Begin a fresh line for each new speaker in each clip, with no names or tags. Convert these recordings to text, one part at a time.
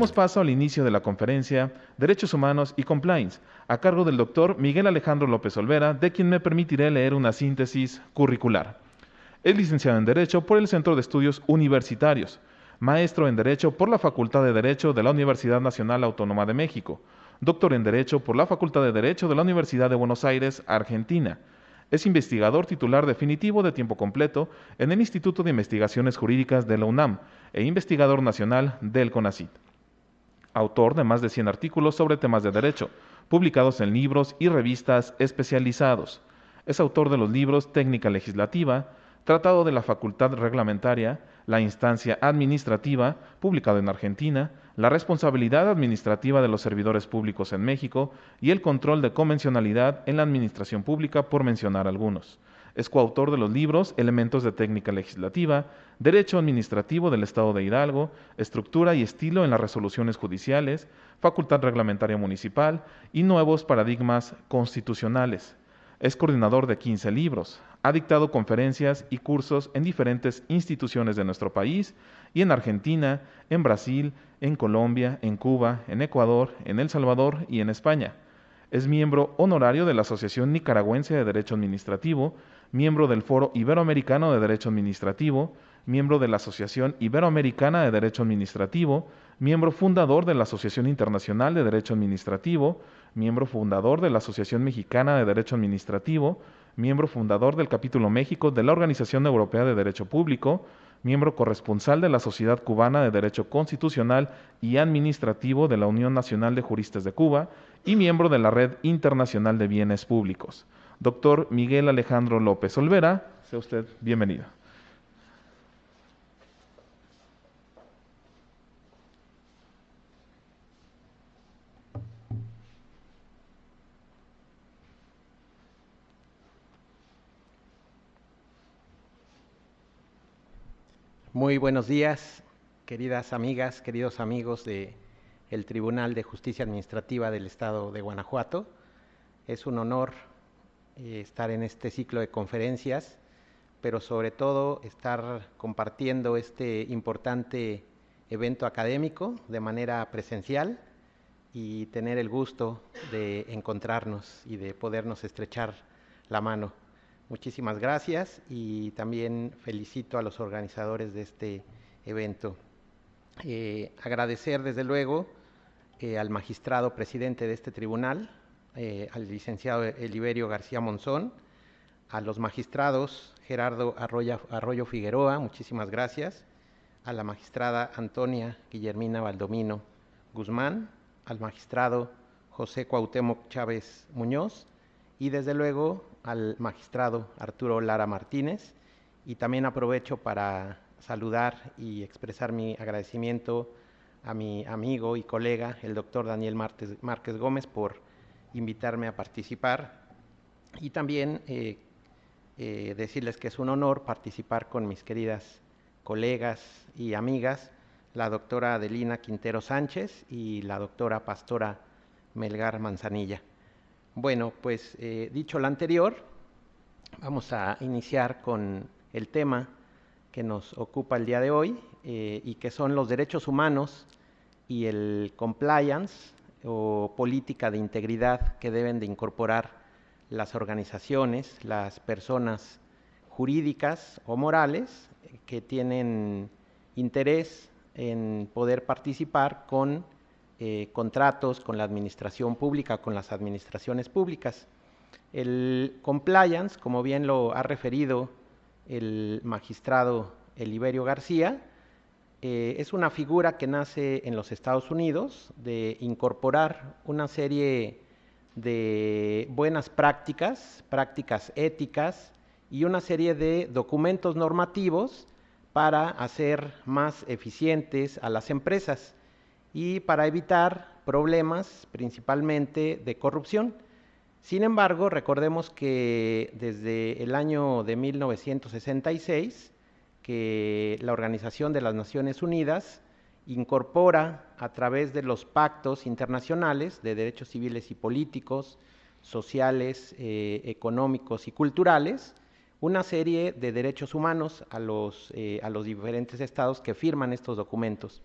Demos paso al inicio de la conferencia Derechos Humanos y Compliance, a cargo del doctor Miguel Alejandro López Olvera, de quien me permitiré leer una síntesis curricular. Es licenciado en Derecho por el Centro de Estudios Universitarios, maestro en Derecho por la Facultad de Derecho de la Universidad Nacional Autónoma de México, doctor en Derecho por la Facultad de Derecho de la Universidad de Buenos Aires, Argentina. Es investigador titular definitivo de tiempo completo en el Instituto de Investigaciones Jurídicas de la UNAM e investigador nacional del CONACYT. Autor de más de 100 artículos sobre temas de derecho, publicados en libros y revistas especializados. Es autor de los libros Técnica Legislativa, Tratado de la Facultad Reglamentaria, La Instancia Administrativa, publicado en Argentina, La Responsabilidad Administrativa de los Servidores Públicos en México y El Control de Convencionalidad en la Administración Pública, por mencionar algunos. Es coautor de los libros Elementos de Técnica Legislativa, Derecho Administrativo del Estado de Hidalgo, Estructura y Estilo en las Resoluciones Judiciales, Facultad Reglamentaria Municipal y Nuevos Paradigmas Constitucionales. Es coordinador de 15 libros. Ha dictado conferencias y cursos en diferentes instituciones de nuestro país y en Argentina, en Brasil, en Colombia, en Cuba, en Ecuador, en El Salvador y en España. Es miembro honorario de la Asociación Nicaragüense de Derecho Administrativo, miembro del Foro Iberoamericano de Derecho Administrativo, miembro de la Asociación Iberoamericana de Derecho Administrativo, miembro fundador de la Asociación Internacional de Derecho Administrativo, miembro fundador de la Asociación Mexicana de Derecho Administrativo, miembro fundador del Capítulo México de la Organización Europea de Derecho Público, miembro corresponsal de la Sociedad Cubana de Derecho Constitucional y Administrativo de la Unión Nacional de Juristas de Cuba y miembro de la Red Internacional de Bienes Públicos. Doctor Miguel Alejandro López Olvera, sea usted bienvenido.
Muy buenos días, queridas amigas, queridos amigos del Tribunal de Justicia Administrativa del Estado de Guanajuato. Es un honor estar en este ciclo de conferencias, pero sobre todo estar compartiendo este importante evento académico de manera presencial y tener el gusto de encontrarnos y de podernos estrechar la mano. Muchísimas gracias y también felicito a los organizadores de este evento. Agradecer desde luego al magistrado presidente de este tribunal, al licenciado Eliberio García Monzón, a los magistrados Gerardo Arroyo Figueroa, muchísimas gracias, a la magistrada Antonia Guillermina Valdomino Guzmán, al magistrado José Cuauhtémoc Chávez Muñoz y desde luego al magistrado Arturo Lara Martínez, y también aprovecho para saludar y expresar mi agradecimiento a mi amigo y colega, el doctor Daniel Márquez Gómez, por invitarme a participar, y también decirles que es un honor participar con mis queridas colegas y amigas, la doctora Adelina Quintero Sánchez y la doctora Pastora Melgar Manzanilla. Bueno, pues dicho lo anterior, vamos a iniciar con el tema que nos ocupa el día de hoy y que son los derechos humanos y el compliance o política de integridad que deben de incorporar las organizaciones, las personas jurídicas o morales que tienen interés en poder participar con contratos con la administración pública, con las administraciones públicas. El compliance, como bien lo ha referido el magistrado Eliberio García, es una figura que nace en los Estados Unidos de incorporar una serie de buenas prácticas, prácticas éticas y una serie de documentos normativos para hacer más eficientes a las empresas y para evitar problemas principalmente de corrupción. Sin embargo, recordemos que desde el año de 1966, que la Organización de las Naciones Unidas incorpora a través de los pactos internacionales de derechos civiles y políticos, sociales, económicos y culturales, una serie de derechos humanos a los diferentes estados que firman estos documentos.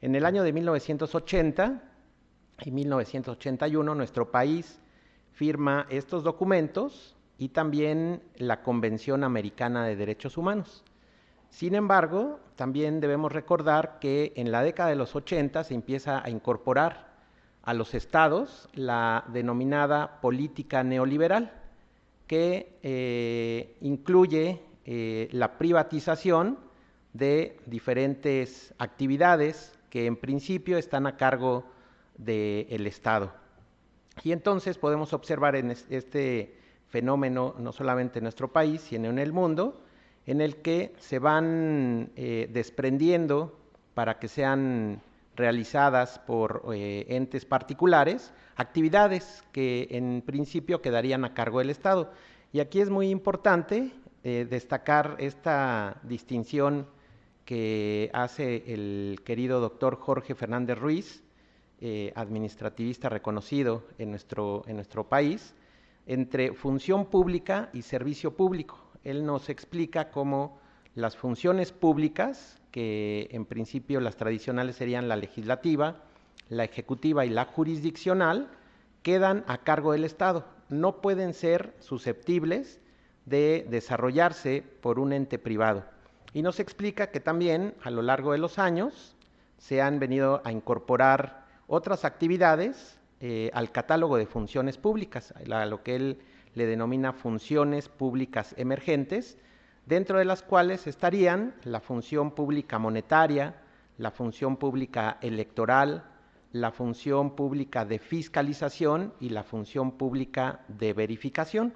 En el año de 1980 y 1981 nuestro país firma estos documentos y también la Convención Americana de Derechos Humanos. Sin embargo, también debemos recordar que en la década de los 80 se empieza a incorporar a los estados la denominada política neoliberal, que incluye la privatización de diferentes actividades que en principio están a cargo del Estado. Y entonces podemos observar en este fenómeno, no solamente en nuestro país, sino en el mundo, en el que se van desprendiendo para que sean realizadas por entes particulares, actividades que en principio quedarían a cargo del Estado. Y aquí es muy importante destacar esta distinción que hace el querido doctor Jorge Fernández Ruiz, administrativista reconocido en nuestro país, entre función pública y servicio público. Él nos explica cómo las funciones públicas, que en principio las tradicionales serían la legislativa, la ejecutiva y la jurisdiccional, quedan a cargo del Estado. No pueden ser susceptibles de desarrollarse por un ente privado. Y nos explica que también a lo largo de los años se han venido a incorporar otras actividades al catálogo de funciones públicas, a lo que él le denomina funciones públicas emergentes, dentro de las cuales estarían la función pública monetaria, la función pública electoral, la función pública de fiscalización y la función pública de verificación.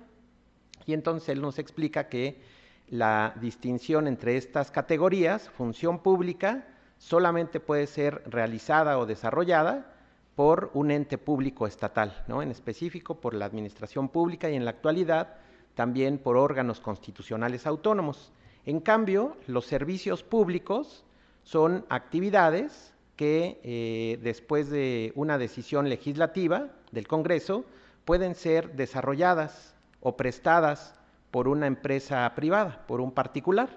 Y entonces él nos explica que la distinción entre estas categorías, función pública, solamente puede ser realizada o desarrollada por un ente público estatal, ¿no? En específico por la administración pública y en la actualidad también por órganos constitucionales autónomos. En cambio, los servicios públicos son actividades que después de una decisión legislativa del Congreso pueden ser desarrolladas o prestadas por una empresa privada, por un particular.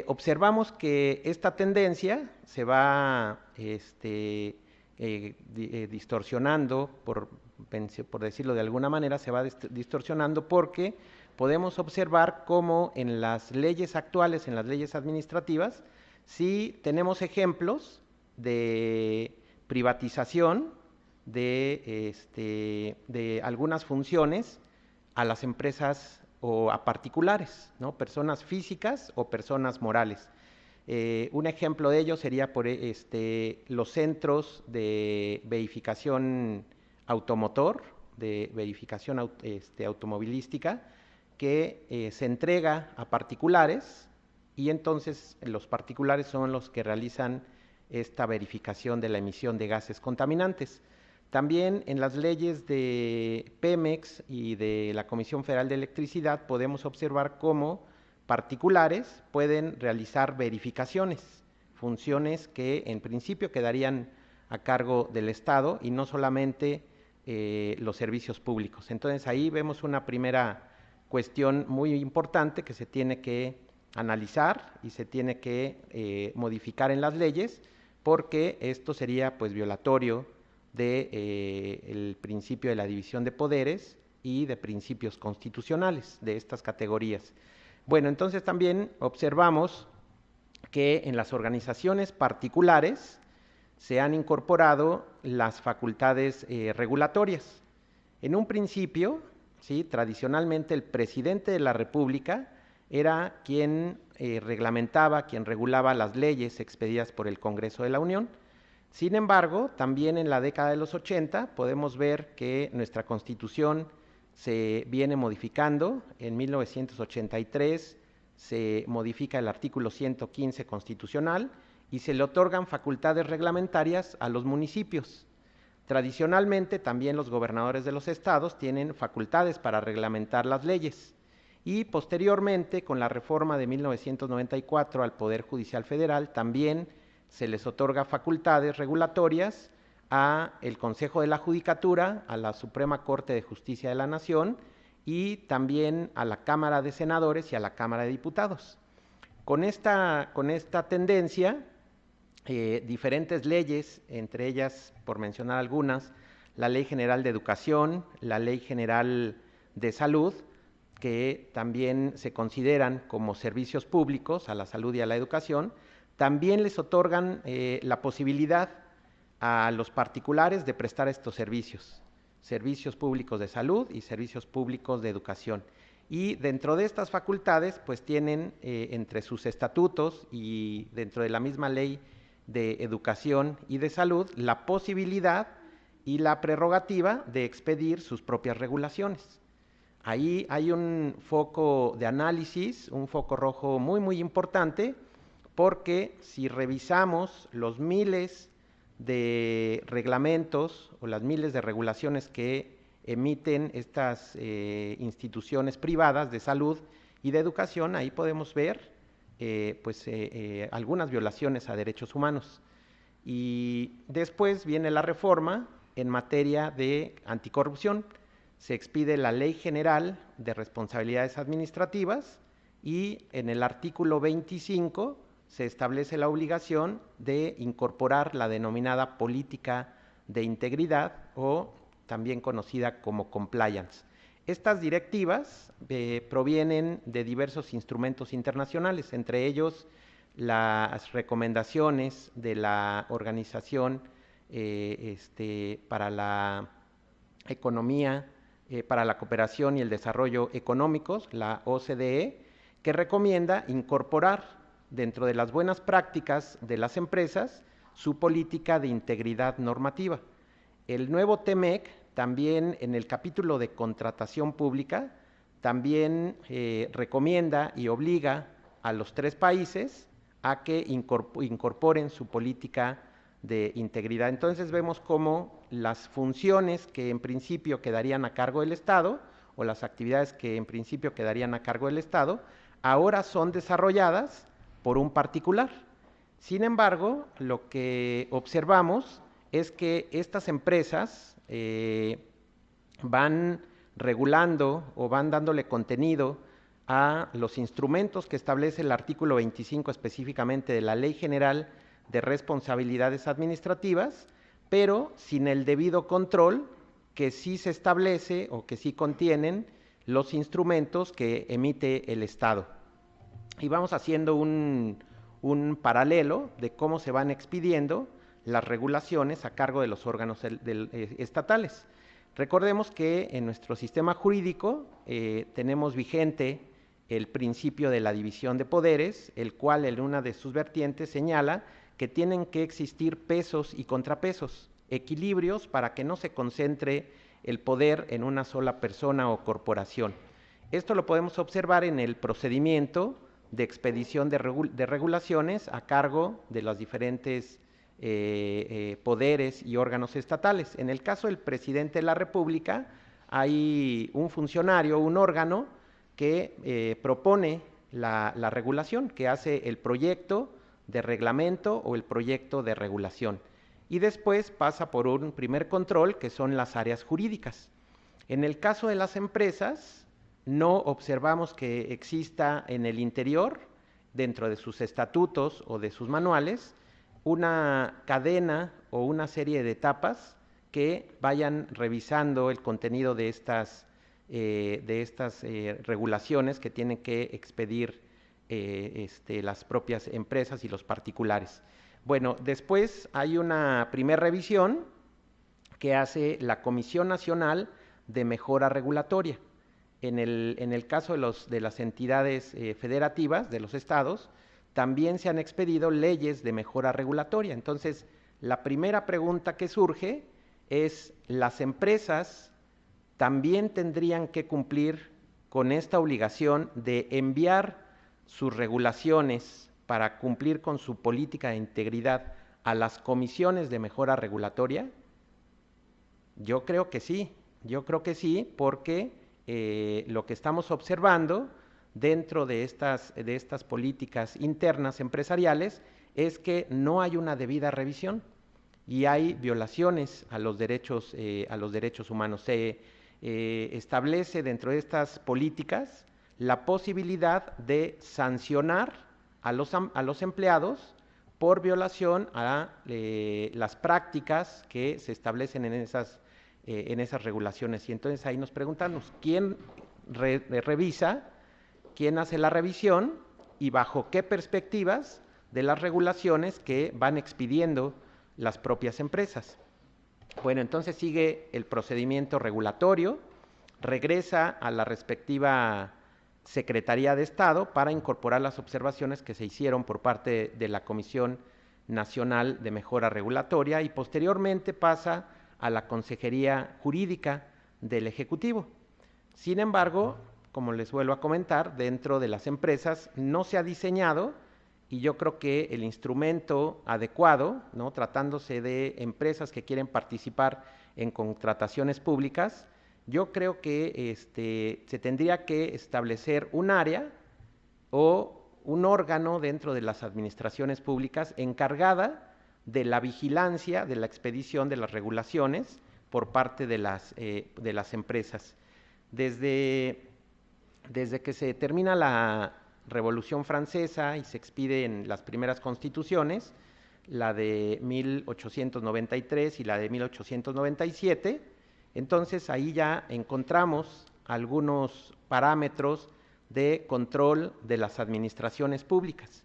Observamos que esta tendencia se va distorsionando, por decirlo de alguna manera, se va distorsionando porque podemos observar cómo en las leyes actuales, en las leyes administrativas, sí tenemos ejemplos de privatización de algunas funciones a las empresas o a particulares, ¿no? Personas físicas o personas morales. Un ejemplo de ello sería por los centros de verificación automotor, de verificación automovilística, que se entrega a particulares y entonces los particulares son los que realizan esta verificación de la emisión de gases contaminantes. También en las leyes de Pemex y de la Comisión Federal de Electricidad podemos observar cómo particulares pueden realizar verificaciones, funciones que en principio quedarían a cargo del Estado y no solamente los servicios públicos. Entonces ahí vemos una primera cuestión muy importante que se tiene que analizar y se tiene que modificar en las leyes, porque esto sería pues violatorio del principio de la división de poderes y de principios constitucionales de estas categorías. Bueno, entonces también observamos que en las organizaciones particulares se han incorporado las facultades regulatorias. En un principio, ¿sí?, tradicionalmente el presidente de la República era quien reglamentaba, quien regulaba las leyes expedidas por el Congreso de la Unión. Sin embargo, también en la década de los 80 podemos ver que nuestra Constitución se viene modificando. En 1983 se modifica el artículo 115 constitucional y se le otorgan facultades reglamentarias a los municipios. Tradicionalmente también los gobernadores de los estados tienen facultades para reglamentar las leyes y posteriormente con la reforma de 1994 al Poder Judicial Federal también se les otorga facultades regulatorias a el Consejo de la Judicatura, a la Suprema Corte de Justicia de la Nación y también a la Cámara de Senadores y a la Cámara de Diputados. Con esta tendencia diferentes leyes, entre ellas, por mencionar algunas, la Ley General de Educación, la Ley General de Salud, que también se consideran como servicios públicos a la salud y a la educación, también les otorgan la posibilidad a los particulares de prestar estos servicios, servicios públicos de salud y servicios públicos de educación. Y dentro de estas facultades, pues tienen entre sus estatutos y dentro de la misma ley de educación y de salud la posibilidad y la prerrogativa de expedir sus propias regulaciones. Ahí hay un foco de análisis, un foco rojo muy importante, porque si revisamos los miles de reglamentos o las miles de regulaciones que emiten estas instituciones privadas de salud y de educación, ahí podemos ver algunas violaciones a derechos humanos. Y después viene la reforma en materia de anticorrupción. Se expide la Ley General de Responsabilidades Administrativas y en el artículo 25 se establece la obligación de incorporar la denominada política de integridad o también conocida como compliance. Estas directivas provienen de diversos instrumentos internacionales, entre ellos las recomendaciones de la Organización para la Economía, para la Cooperación y el Desarrollo Económicos, la OCDE, que recomienda incorporar dentro de las buenas prácticas de las empresas su política de integridad normativa. El nuevo TEMEC también en el capítulo de contratación pública también recomienda y obliga a los 3 países a que incorporen su política de integridad. Entonces vemos cómo las funciones que en principio quedarían a cargo del Estado o las actividades que en principio quedarían a cargo del Estado ahora son desarrolladas por un particular. Sin embargo, lo que observamos es que estas empresas van regulando o van dándole contenido a los instrumentos que establece el artículo 25 específicamente de la Ley General de Responsabilidades Administrativas, pero sin el debido control que sí se establece o que sí contienen los instrumentos que emite el Estado. Y vamos haciendo un paralelo de cómo se van expidiendo las regulaciones a cargo de los órganos estatales. Recordemos que en nuestro sistema jurídico tenemos vigente el principio de la división de poderes, el cual en una de sus vertientes señala que tienen que existir pesos y contrapesos, equilibrios para que no se concentre el poder en una sola persona o corporación. Esto lo podemos observar en el procedimiento de expedición de regulaciones a cargo de los diferentes poderes y órganos estatales. En el caso del presidente de la República, hay un funcionario, un órgano que propone la regulación, que hace el proyecto de reglamento o el proyecto de regulación. Y después pasa por un primer control, que son las áreas jurídicas. En el caso de las empresas, no observamos que exista en el interior, dentro de sus estatutos o de sus manuales, una cadena o una serie de etapas que vayan revisando el contenido de estas regulaciones que tienen que expedir las propias empresas y los particulares. Bueno, después hay una primera revisión que hace la Comisión Nacional de Mejora Regulatoria. En el caso de las entidades federativas de los estados, también se han expedido leyes de mejora regulatoria. Entonces, la primera pregunta que surge es, ¿las empresas también tendrían que cumplir con esta obligación de enviar sus regulaciones para cumplir con su política de integridad a las comisiones de mejora regulatoria? Yo creo que sí, porque lo que estamos observando dentro de estas políticas internas empresariales es que no hay una debida revisión y hay violaciones a los derechos humanos. Se establece dentro de estas políticas la posibilidad de sancionar a los empleados por violación a las prácticas que se establecen en esas regulaciones. Y entonces ahí nos preguntamos, ¿quién revisa? ¿Quién hace la revisión? ¿Y bajo qué perspectivas de las regulaciones que van expidiendo las propias empresas? Bueno, entonces sigue el procedimiento regulatorio, regresa a la respectiva Secretaría de Estado para incorporar las observaciones que se hicieron por parte de la Comisión Nacional de Mejora Regulatoria y posteriormente pasa a la Consejería Jurídica del Ejecutivo. Sin embargo, como les vuelvo a comentar, dentro de las empresas no se ha diseñado, y yo creo que el instrumento adecuado, ¿no?, tratándose de empresas que quieren participar en contrataciones públicas, yo creo que se tendría que establecer un área o un órgano dentro de las administraciones públicas encargada de la vigilancia, de la expedición de las regulaciones por parte de las empresas. Desde que se termina la Revolución Francesa y se expiden las primeras constituciones, la de 1893 y la de 1897, entonces ahí ya encontramos algunos parámetros de control de las administraciones públicas.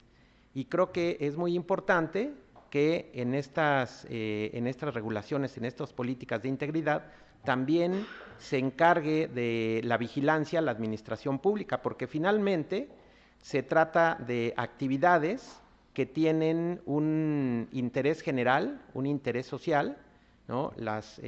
Y creo que es muy importante que en estas regulaciones, en estas políticas de integridad, también se encargue de la vigilancia a la administración pública, porque finalmente se trata de actividades que tienen un interés general, un interés social, ¿no? Las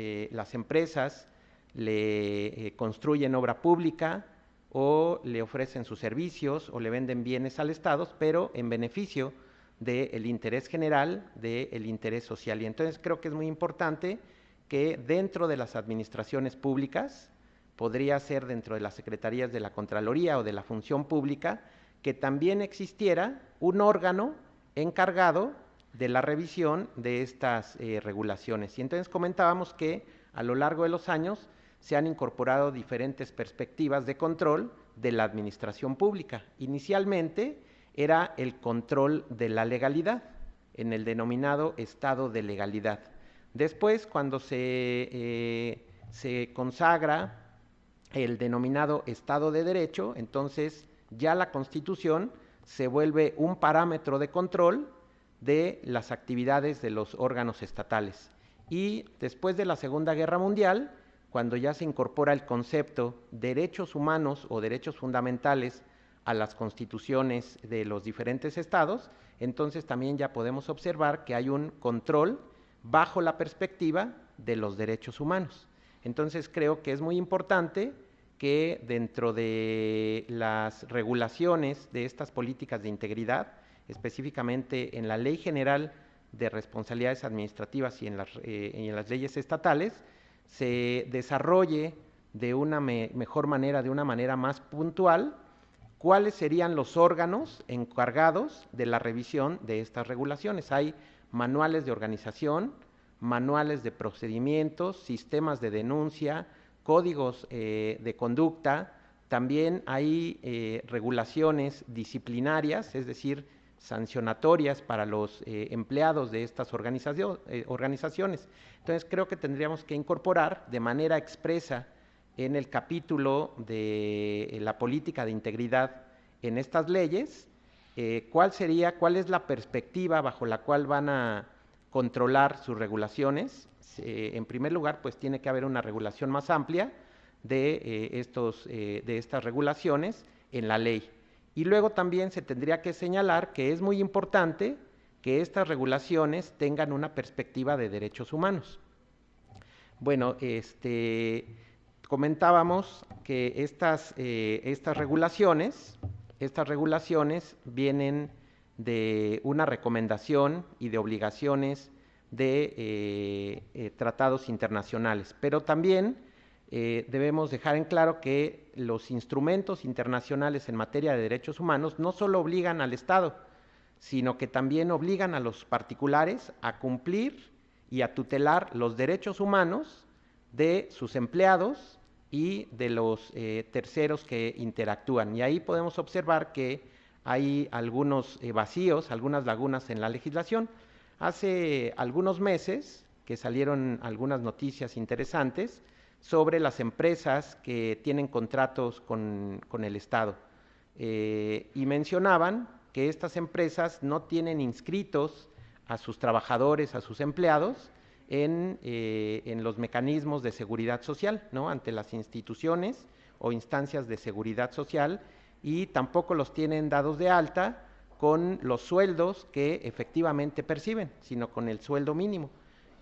empresas le construyen obra pública o le ofrecen sus servicios o le venden bienes al Estado, pero en beneficio del interés general, del interés social. Y entonces creo que es muy importante que dentro de las administraciones públicas, podría ser dentro de las secretarías de la Contraloría o de la Función Pública, que también existiera un órgano encargado de la revisión de estas regulaciones. Y entonces comentábamos que a lo largo de los años se han incorporado diferentes perspectivas de control de la administración pública. Inicialmente era el control de la legalidad, en el denominado estado de legalidad. Después, cuando se consagra el denominado Estado de Derecho, entonces ya la Constitución se vuelve un parámetro de control de las actividades de los órganos estatales. Y después de la Segunda Guerra Mundial, cuando ya se incorpora el concepto derechos humanos o derechos fundamentales a las constituciones de los diferentes estados, entonces también ya podemos observar que hay un control bajo la perspectiva de los derechos humanos. Entonces creo que es muy importante que dentro de las regulaciones de estas políticas de integridad, específicamente en la Ley General de Responsabilidades Administrativas y en las leyes estatales, se desarrolle de una mejor manera, de una manera más puntual, cuáles serían los órganos encargados de la revisión de estas regulaciones. Hay manuales de organización, manuales de procedimientos, sistemas de denuncia, códigos de conducta, también hay regulaciones disciplinarias, es decir, sancionatorias para los empleados de estas organizaciones. Entonces creo que tendríamos que incorporar de manera expresa en el capítulo de la política de integridad en estas leyes, cuál es la perspectiva bajo la cual van a controlar sus regulaciones. En primer lugar, pues tiene que haber una regulación más amplia de estas regulaciones en la ley. Y luego también se tendría que señalar que es muy importante que estas regulaciones tengan una perspectiva de derechos humanos. Bueno, comentábamos que estas regulaciones vienen de una recomendación y de obligaciones de tratados internacionales, pero también debemos dejar en claro que los instrumentos internacionales en materia de derechos humanos no solo obligan al Estado, sino que también obligan a los particulares a cumplir y a tutelar los derechos humanos de sus empleados y de los terceros que interactúan. Y ahí podemos observar que hay algunos vacíos, algunas lagunas en la legislación. Hace algunos meses que salieron algunas noticias interesantes sobre las empresas que tienen contratos con el Estado. Y mencionaban que estas empresas no tienen inscritos a sus trabajadores, a sus empleados, en los mecanismos de seguridad social, ¿no? Ante las instituciones o instancias de seguridad social, y tampoco los tienen dados de alta con los sueldos que efectivamente perciben, sino con el sueldo mínimo.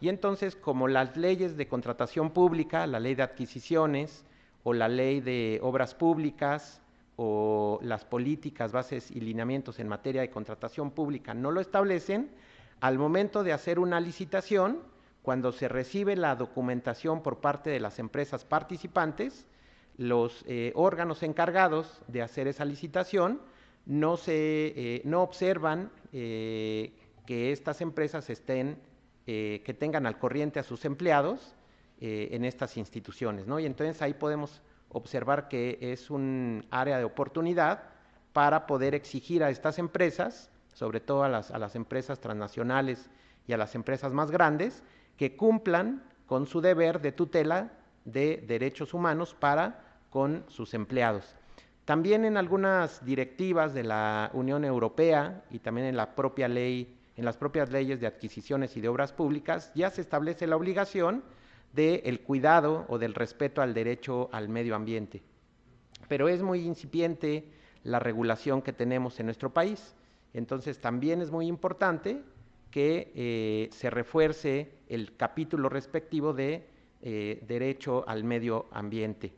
Y entonces, como las leyes de contratación pública, la ley de adquisiciones o la ley de obras públicas o las políticas, bases y lineamientos en materia de contratación pública no lo establecen, al momento de hacer una licitación, cuando se recibe la documentación por parte de las empresas participantes, los órganos encargados de hacer esa licitación no observan que estas empresas que tengan al corriente a sus empleados en estas instituciones, ¿no? Y entonces ahí podemos observar que es un área de oportunidad para poder exigir a estas empresas, sobre todo a las empresas transnacionales y a las empresas más grandes, que cumplan con su deber de tutela de derechos humanos para con sus empleados. También en algunas directivas de la Unión Europea y también en la propia ley, en las propias leyes de adquisiciones y de obras públicas, ya se establece la obligación del cuidado o del respeto al derecho al medio ambiente. Pero es muy incipiente la regulación que tenemos en nuestro país. Entonces también es muy importante que se refuerce el capítulo respectivo de derecho al medio ambiente.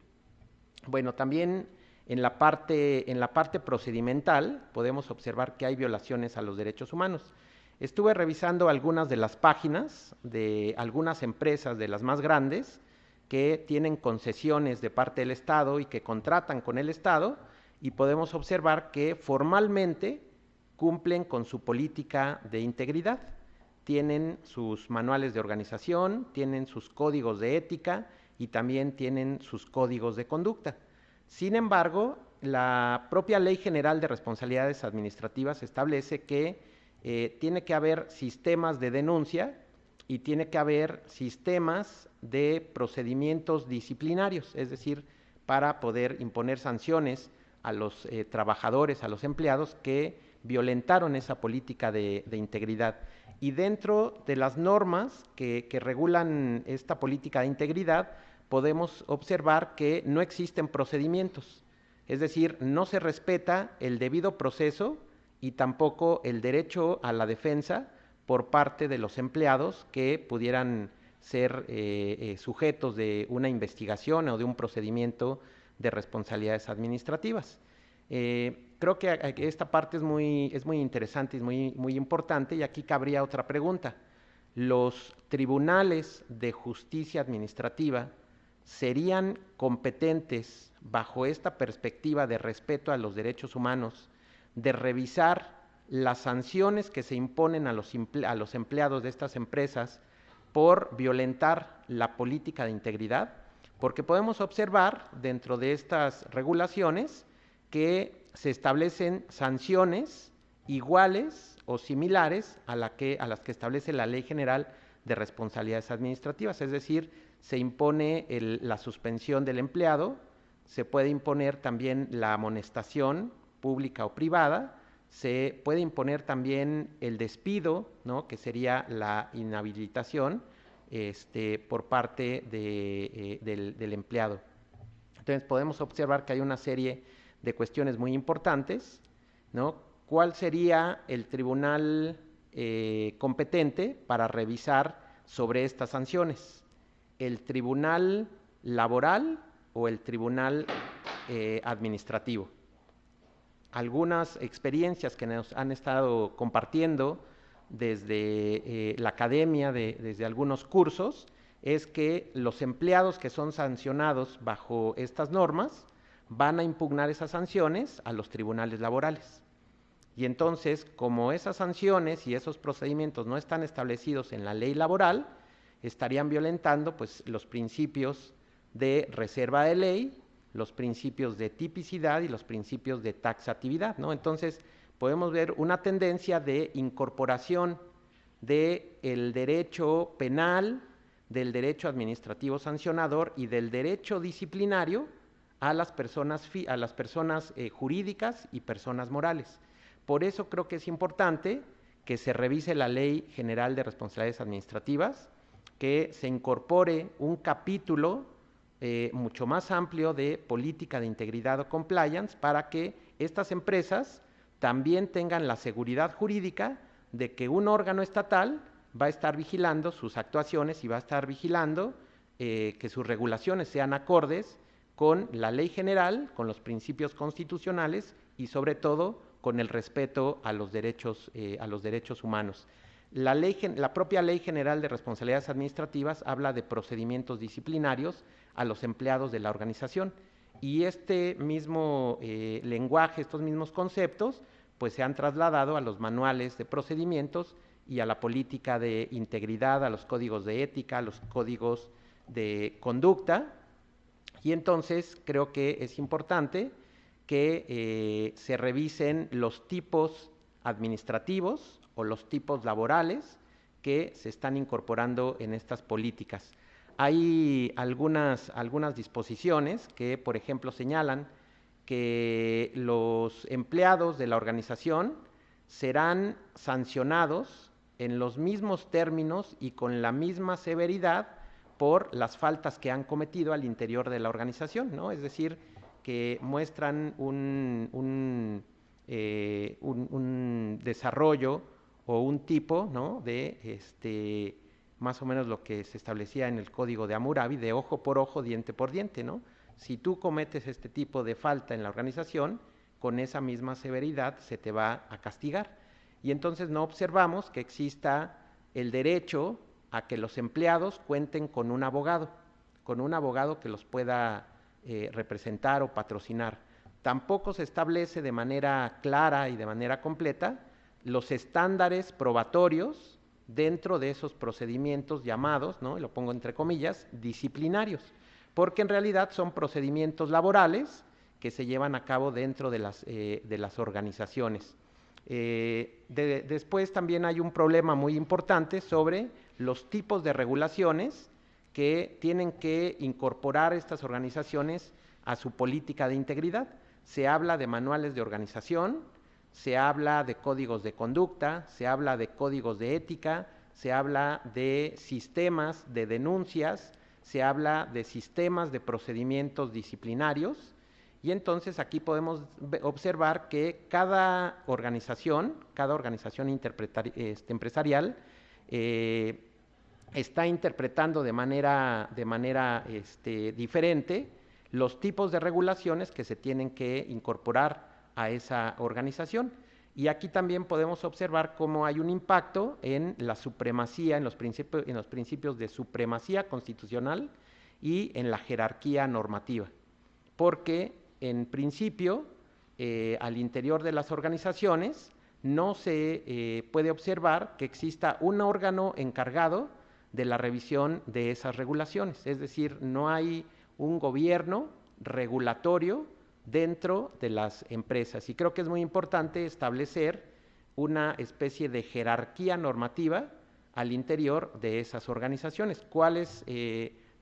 Bueno, también en la parte procedimental podemos observar que hay violaciones a los derechos humanos. Estuve revisando algunas de las páginas de algunas empresas de las más grandes que tienen concesiones de parte del Estado y que contratan con el Estado, y podemos observar que formalmente cumplen con su política de integridad. Tienen sus manuales de organización, tienen sus códigos de ética y también tienen sus códigos de conducta. Sin embargo, la propia Ley General de Responsabilidades Administrativas establece que tiene que haber sistemas de denuncia y tiene que haber sistemas de procedimientos disciplinarios, es decir, para poder imponer sanciones a los trabajadores, a los empleados que violentaron esa política de integridad. Y dentro de las normas que regulan esta política de integridad, podemos observar que no existen procedimientos, es decir, no se respeta el debido proceso y tampoco el derecho a la defensa por parte de los empleados que pudieran ser sujetos de una investigación o de un procedimiento de responsabilidades administrativas. Creo que esta parte es muy interesante, es muy importante, y aquí cabría otra pregunta. ¿Los tribunales de justicia administrativa serían competentes, bajo esta perspectiva de respeto a los derechos humanos, de revisar las sanciones que se imponen a los empleados de estas empresas por violentar la política de integridad? Porque podemos observar dentro de estas regulaciones que se establecen sanciones iguales o similares a las que establece la Ley General de Responsabilidades Administrativas, es decir, se impone la suspensión del empleado, se puede imponer también la amonestación pública o privada, se puede imponer también el despido, ¿no?, que sería la inhabilitación por parte del empleado. Entonces podemos observar que hay una serie de cuestiones muy importantes, ¿no? ¿Cuál sería el tribunal competente para revisar sobre estas sanciones? ¿El tribunal laboral o el tribunal administrativo? Algunas experiencias que nos han estado compartiendo desde la academia, desde algunos cursos, es que los empleados que son sancionados bajo estas normas van a impugnar esas sanciones a los tribunales laborales. Y entonces, como esas sanciones y esos procedimientos no están establecidos en la ley laboral, estarían violentando pues los principios de reserva de ley los principios de tipicidad y los principios de taxatividad, ¿no? Entonces, podemos ver una tendencia de incorporación del derecho penal, del derecho administrativo sancionador y del derecho disciplinario a las personas jurídicas y personas morales. Por eso creo que es importante que se revise la Ley General de Responsabilidades Administrativas, que se incorpore un capítulo mucho más amplio de política de integridad o compliance para que estas empresas también tengan la seguridad jurídica de que un órgano estatal va a estar vigilando sus actuaciones y va a estar vigilando que sus regulaciones sean acordes con la ley general, con los principios constitucionales y sobre todo con el respeto a los derechos humanos. La propia Ley General de Responsabilidades Administrativas habla de procedimientos disciplinarios a los empleados de la organización y este mismo lenguaje, estos mismos conceptos, pues se han trasladado a los manuales de procedimientos y a la política de integridad, a los códigos de ética, a los códigos de conducta. Y entonces creo que es importante que se revisen los tipos administrativos o los tipos laborales que se están incorporando en estas políticas. Hay algunas disposiciones que, por ejemplo, señalan que los empleados de la organización serán sancionados en los mismos términos y con la misma severidad por las faltas que han cometido al interior de la organización, ¿no? Es decir, que muestran un desarrollo o un tipo, ¿no?, de más o menos lo que se establecía en el Código de Hammurabi, de ojo por ojo, diente por diente, ¿no? Si tú cometes este tipo de falta en la organización, con esa misma severidad se te va a castigar. Y entonces no observamos que exista el derecho a que los empleados cuenten con un abogado que los pueda representar o patrocinar. Tampoco se establece de manera clara y de manera completa los estándares probatorios dentro de esos procedimientos llamados, ¿no?, y lo pongo entre comillas, disciplinarios, porque en realidad son procedimientos laborales que se llevan a cabo dentro de las organizaciones. Después también hay un problema muy importante sobre los tipos de regulaciones que tienen que incorporar estas organizaciones a su política de integridad. Se habla de manuales de organización, se habla de códigos de conducta, se habla de códigos de ética, se habla de sistemas de denuncias, se habla de sistemas de procedimientos disciplinarios y entonces aquí podemos observar que cada organización empresarial está interpretando de manera diferente los tipos de regulaciones que se tienen que incorporar a esa organización. Y aquí también podemos observar cómo hay un impacto en la supremacía, en los principios de supremacía constitucional y en la jerarquía normativa. Porque en principio, al interior de las organizaciones, no se puede observar que exista un órgano encargado de la revisión de esas regulaciones. Es decir, no hay un gobierno regulatorio dentro de las empresas. Y creo que es muy importante establecer una especie de jerarquía normativa al interior de esas organizaciones. ¿Cuál es,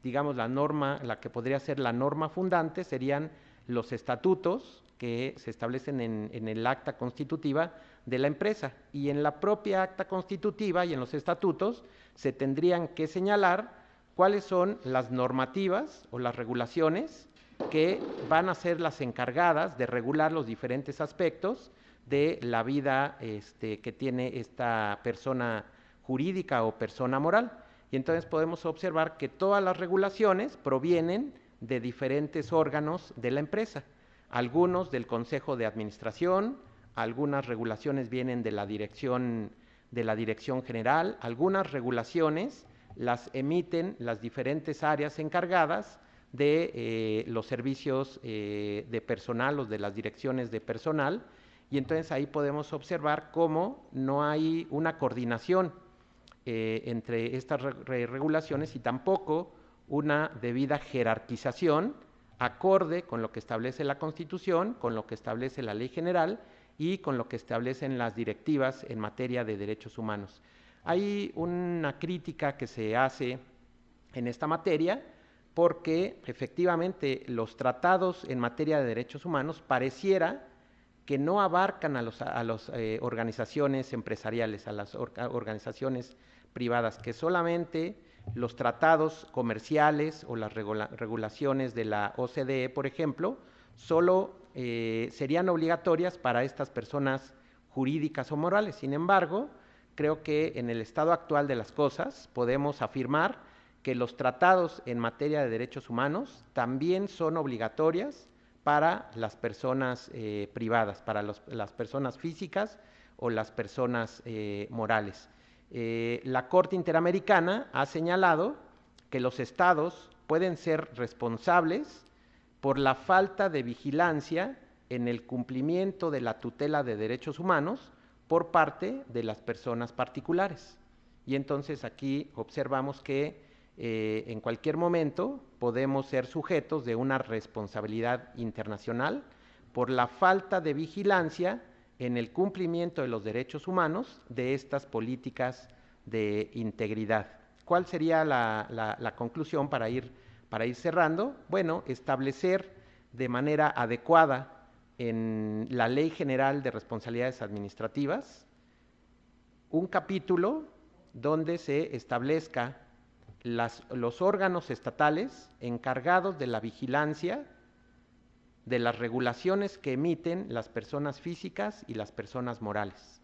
digamos, la norma, la que podría ser la norma fundante? Serían los estatutos que se establecen en el acta constitutiva de la empresa. Y en la propia acta constitutiva y en los estatutos se tendrían que señalar cuáles son las normativas o las regulaciones que van a ser las encargadas de regular los diferentes aspectos de la vida que tiene esta persona jurídica o persona moral. Y entonces podemos observar que todas las regulaciones provienen de diferentes órganos de la empresa. Algunos del Consejo de Administración, algunas regulaciones vienen de la Dirección General, algunas regulaciones las emiten las diferentes áreas encargadas de los servicios de personal o de las direcciones de personal, y entonces ahí podemos observar cómo no hay una coordinación entre estas regulaciones y tampoco una debida jerarquización acorde con lo que establece la Constitución, con lo que establece la Ley General y con lo que establecen las directivas en materia de derechos humanos. Hay una crítica que se hace en esta materia porque efectivamente los tratados en materia de derechos humanos pareciera que no abarcan a las organizaciones empresariales, a las organizaciones privadas, que solamente los tratados comerciales o las regulaciones de la OCDE, por ejemplo, solo serían obligatorias para estas personas jurídicas o morales. Sin embargo, creo que en el estado actual de las cosas podemos afirmar que los tratados en materia de derechos humanos también son obligatorias para las personas privadas, para las personas físicas o las personas morales. La Corte Interamericana ha señalado que los estados pueden ser responsables por la falta de vigilancia en el cumplimiento de la tutela de derechos humanos por parte de las personas particulares. Y entonces aquí observamos que en cualquier momento podemos ser sujetos de una responsabilidad internacional por la falta de vigilancia en el cumplimiento de los derechos humanos de estas políticas de integridad. ¿Cuál sería la conclusión para ir cerrando? Bueno, establecer de manera adecuada en la Ley General de Responsabilidades Administrativas un capítulo donde se establezca los órganos estatales encargados de la vigilancia de las regulaciones que emiten las personas físicas y las personas morales.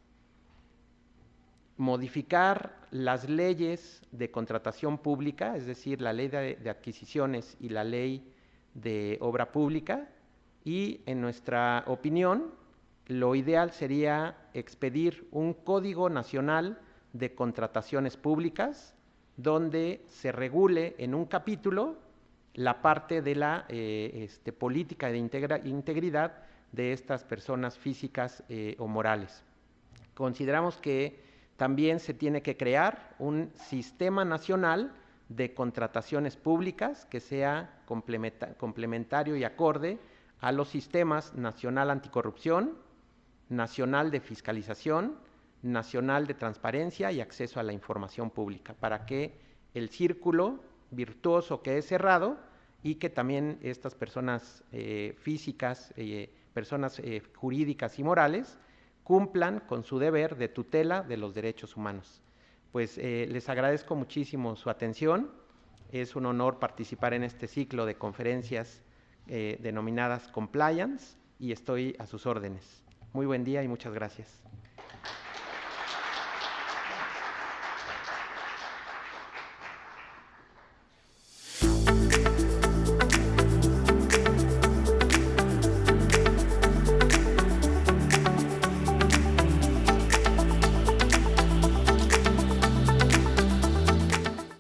Modificar las leyes de contratación pública, es decir, la ley de adquisiciones y la ley de obra pública, y en nuestra opinión, lo ideal sería expedir un Código Nacional de Contrataciones Públicas donde se regule en un capítulo la parte de la política de integridad de estas personas físicas o morales. Consideramos que también se tiene que crear un sistema nacional de contrataciones públicas que sea complementario y acorde a los sistemas nacional anticorrupción, nacional de fiscalización, nacional de transparencia y acceso a la información pública, para que el círculo virtuoso que es cerrado y que también estas personas físicas, personas jurídicas y morales cumplan con su deber de tutela de los derechos humanos. Pues les agradezco muchísimo su atención. Es un honor participar en este ciclo de conferencias denominadas Compliance y estoy a sus órdenes. Muy buen día y muchas gracias.